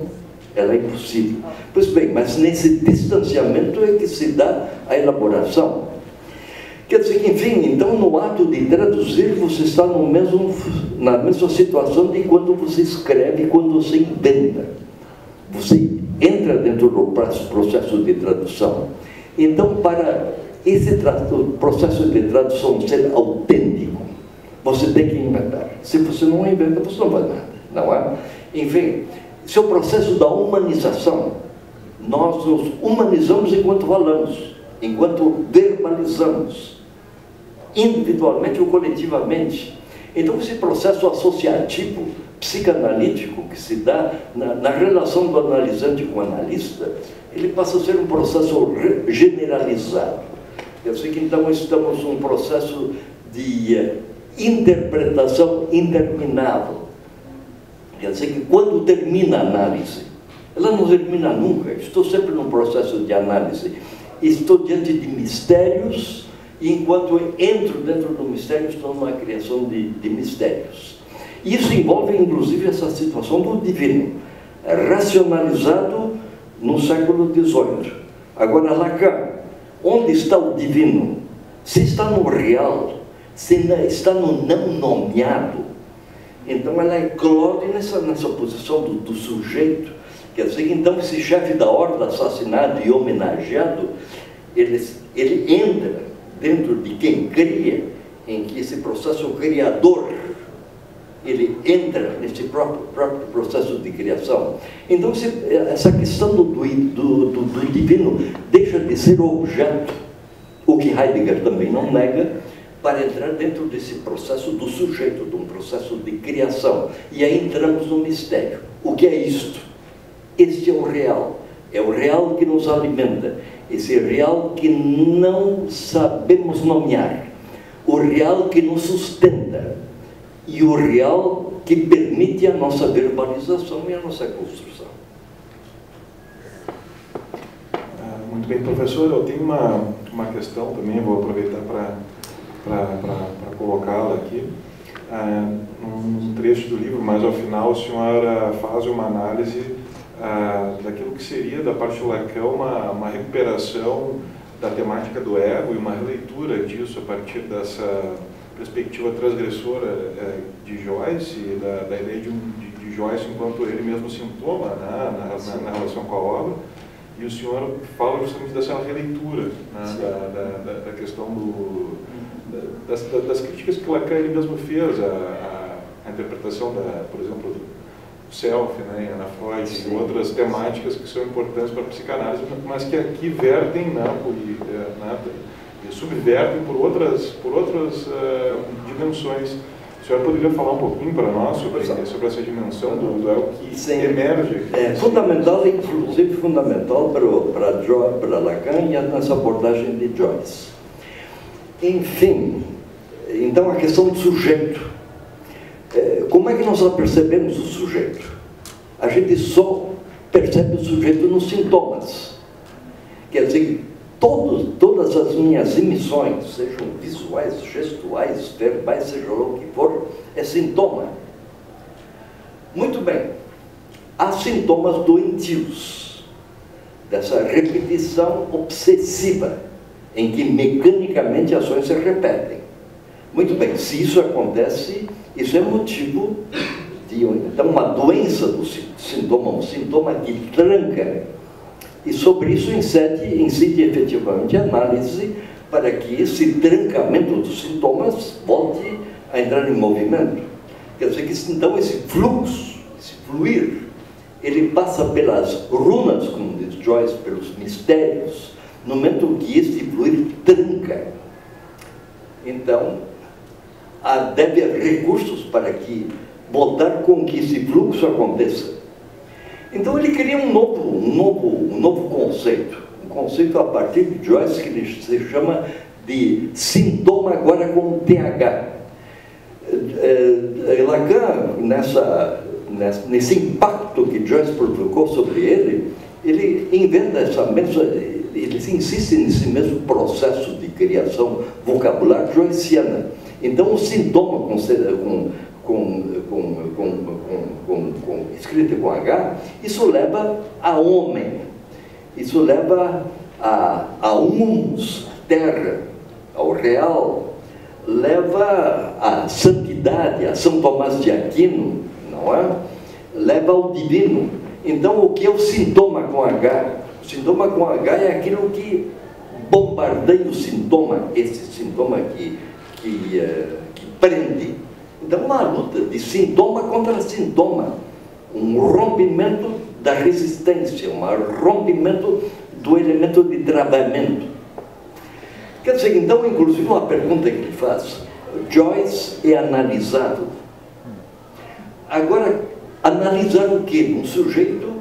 ela é impossível. Pois bem, mas nesse distanciamento é que se dá a elaboração. Quer dizer que, enfim, então no ato de traduzir você está na mesma situação de quando você escreve, quando você inventa. Você entra dentro do processo de tradução. Então, para esse processo de tradução ser autêntico, você tem que inventar. Se você não inventa, você não vai nada, não é? Enfim, esse é o processo da humanização. Nós nos humanizamos enquanto falamos, enquanto verbalizamos, individualmente ou coletivamente. Então, esse processo associativo, psicanalítico, que se dá na relação do analisante com o analista, ele passa a ser um processo generalizado. Eu sei que então estamos num processo de interpretação interminável. Quer dizer que quando termina a análise, ela não termina nunca. Estou sempre num processo de análise. Estou diante de mistérios, e enquanto entro dentro do mistério, estou numa criação de mistérios. Isso envolve, inclusive, essa situação do divino, racionalizado no século XVIII. Agora, Lacan, onde está o divino? Se está no real, se está no não nomeado, então ela eclode nessa posição do sujeito. Quer dizer que, então, esse chefe da horda assassinado e homenageado, ele entra dentro de quem cria, em que esse processo criador, ele entra nesse próprio processo de criação. Então, essa questão do divino deixa de ser objeto, o que Heidegger também não nega, para entrar dentro desse processo do sujeito, de um processo de criação. E aí entramos no mistério. O que é isto? Este é o real que nos alimenta, esse real que não sabemos nomear, o real que nos sustenta, e o real que permite a nossa verbalização e a nossa construção. Muito bem, professor, eu tenho uma questão também, vou aproveitar para colocá-la aqui. Num trecho do livro, mais ao final, o senhor faz uma análise daquilo que seria, da parte do Lacan, uma recuperação da temática do ego e uma releitura disso a partir dessa perspectiva transgressora de Joyce, e da ideia de Joyce enquanto ele mesmo sintoma, né, na relação com a obra. E o senhor fala justamente dessa releitura, né, da questão das críticas que Lacan ele mesmo fez à interpretação, por exemplo, do self, né, Ana Freud, e outras temáticas que são importantes para a psicanálise, mas que aqui vertem, e subvertem por outras dimensões. O senhor poderia falar um pouquinho para nós sobre essa dimensão do ego que emerge? É fundamental, inclusive fundamental para Lacan e nessa abordagem de Joyce. Enfim, então a questão do sujeito. Como é que nós percebemos o sujeito? A gente só percebe o sujeito nos sintomas. Quer dizer, todas as minhas emissões, sejam visuais, gestuais, verbais, seja lá o que for, é sintoma. Muito bem. Há sintomas doentios, dessa repetição obsessiva, em que mecanicamente ações se repetem. Muito bem, se isso acontece, isso é motivo de então, uma doença do sintoma, um sintoma que tranca. E sobre isso incide efetivamente a análise para que esse trancamento dos sintomas volte a entrar em movimento. Quer dizer que então esse fluxo, esse fluir, ele passa pelas runas, como diz Joyce, pelos mistérios, no momento que esse fluir tranca. Então, deve haver recursos para botar com que esse fluxo aconteça. Então ele cria um novo conceito, um conceito a partir de Joyce que ele se chama de sintoma agora com TH. Lacan, nesse impacto que Joyce provocou sobre ele inventa essa mesma, ele insiste nesse mesmo processo de criação vocabular joyciana. Então, o sintoma escrito com H, isso leva a homem, isso leva a humus, terra, ao real, leva à santidade, a São Tomás de Aquino, não é? Leva ao divino. Então, o que é o sintoma com H? O sintoma com H é aquilo que bombardeia o sintoma, esse sintoma que prende. Então, uma luta de sintoma contra sintoma, um rompimento da resistência, um rompimento do elemento de travamento. Quer dizer, então, inclusive, uma pergunta que ele faz: Joyce é analisado. Agora, analisar o quê? Um sujeito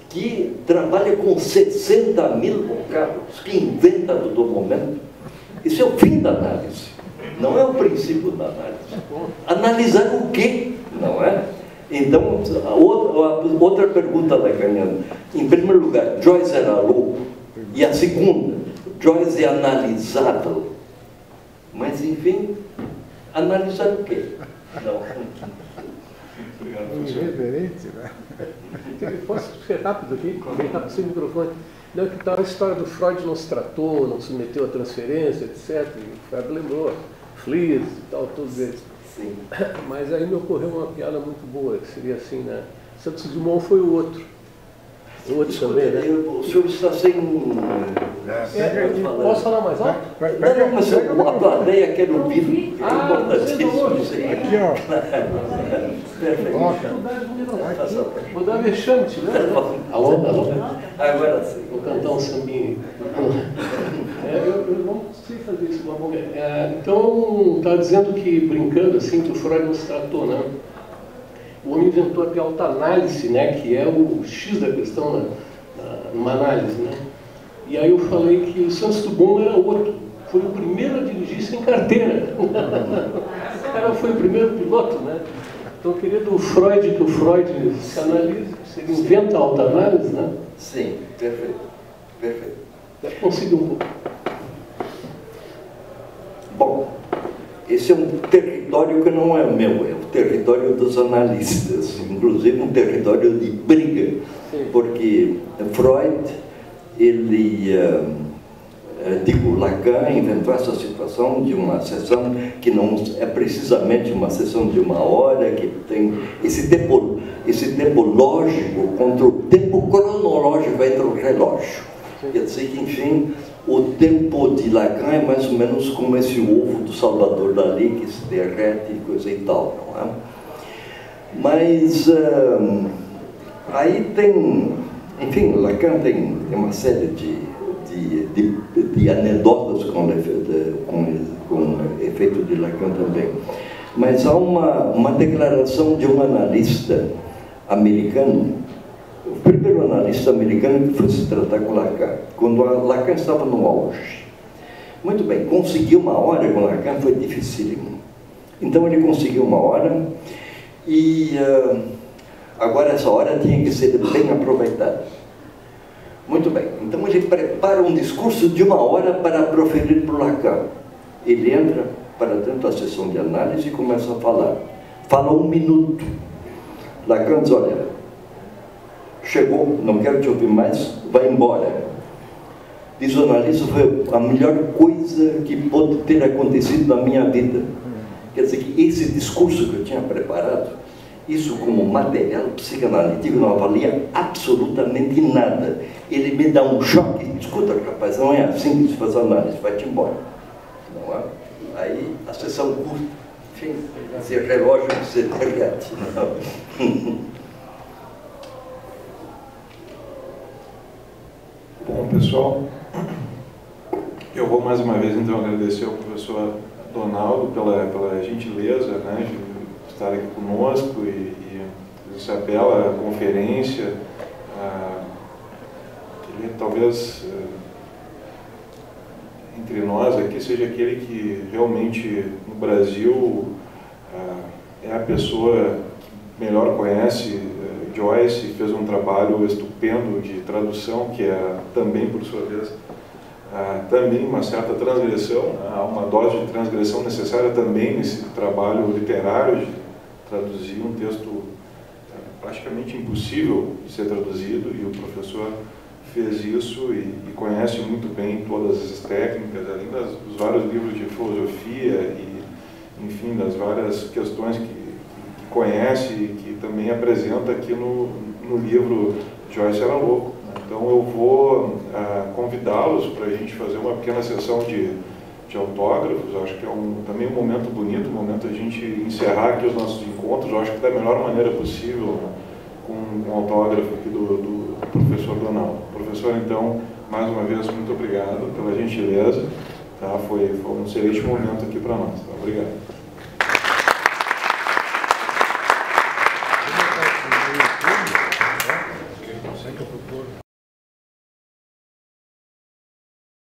que trabalha com 60 mil vocábulos, que inventa a todo momento. Isso é o fim da análise, não é o princípio da análise. Analisar o quê? Não é? Então, outra pergunta lacaniana. Em primeiro lugar, Joyce era louco. E a segunda, Joyce é analisável. Mas, enfim, analisar o quê? Não. Irreverente, né? Posso ser rápido aqui? Bem rápido, sem microfone. Não, que tal a história do Freud não se tratou, não submeteu a transferência, etc. E o Freud lembrou, Flies e tal, todos eles. Sim. Mas aí me ocorreu uma piada muito boa, que seria assim, né? Santos Dumont foi o outro. O outro também, né? O senhor está sem... Posso falar mais alto? Não, mas a plateia quer ouvir. É importantíssimo. Aqui, ó. Perfeito. Vou dar vexame, te lembra? Alô? Agora sim. Vou cantar um sambinha. Eu não sei fazer isso. Então, está dizendo que, brincando assim, que o Freud não se tratou, né? O homem inventou a autoanálise, né? Que é o X da questão numa análise, né? E aí eu falei que o Santos Dumont era outro. Foi o primeiro a dirigir sem carteira. O cara foi o primeiro piloto, né? Então eu queria do Freud, que o Freud se analise, ele inventa a autoanálise, né? Sim, perfeito. Perfeito. Conseguiu um pouco. Bom, esse é um território que não é meu, é o território dos analistas, inclusive um território de briga, porque Freud, Lacan inventou essa situação de uma sessão que não é precisamente uma sessão de uma hora, que tem esse tempo lógico contra o tempo cronológico entre o relógio. Quer dizer que, enfim, o tempo de Lacan é mais ou menos como esse ovo do Salvador Dalí que se derrete e coisa e tal, não é? Mas aí tem, enfim, Lacan tem uma série de anedotas com efeito de Lacan também. Mas há uma declaração de um analista americano, o primeiro analista americano que foi se tratar com Lacan, quando Lacan estava no auge. Muito bem, conseguir uma hora com Lacan foi dificílimo. Então ele conseguiu uma hora e agora essa hora tinha que ser bem aproveitada. Muito bem, então ele prepara um discurso de uma hora para proferir para o Lacan. Ele entra para dentro da sessão de análise e começa a falar. Fala 1 minuto. Lacan diz: olha, chegou, não quero te ouvir mais, vai embora. Diz o analista: foi a melhor coisa que pode ter acontecido na minha vida. Quer dizer que esse discurso que eu tinha preparado, isso como material psicanalítico não valia absolutamente nada. Ele me dá um choque: escuta, rapaz, não é assim que se faz análise, vai-te embora. Não é? Aí a sessão curta, enfim, esse relógio que se derrete. Bom, pessoal, eu vou mais uma vez então agradecer ao professor Donaldo pela gentileza, né, de estar aqui conosco e se apela à conferência, ele talvez entre nós aqui seja aquele que realmente no Brasil é a pessoa melhor conhece Joyce, fez um trabalho estupendo de tradução, que é também, por sua vez, também uma certa transgressão, há uma dose de transgressão necessária também nesse trabalho literário de traduzir um texto praticamente impossível de ser traduzido, e o professor fez isso e conhece muito bem todas as técnicas, além dos vários livros de filosofia e, enfim, das várias questões que conhece e que também apresenta aqui no livro Joyce Era Louco. Então eu vou convidá-los para a gente fazer uma pequena sessão de autógrafos. Eu acho que é também um momento bonito, um momento a gente encerrar aqui os nossos encontros, eu acho que da melhor maneira possível, com um autógrafo aqui do professor Donaldo. Professor, então, mais uma vez, muito obrigado pela gentileza. Tá? Foi um excelente momento aqui para nós. Tá? Obrigado.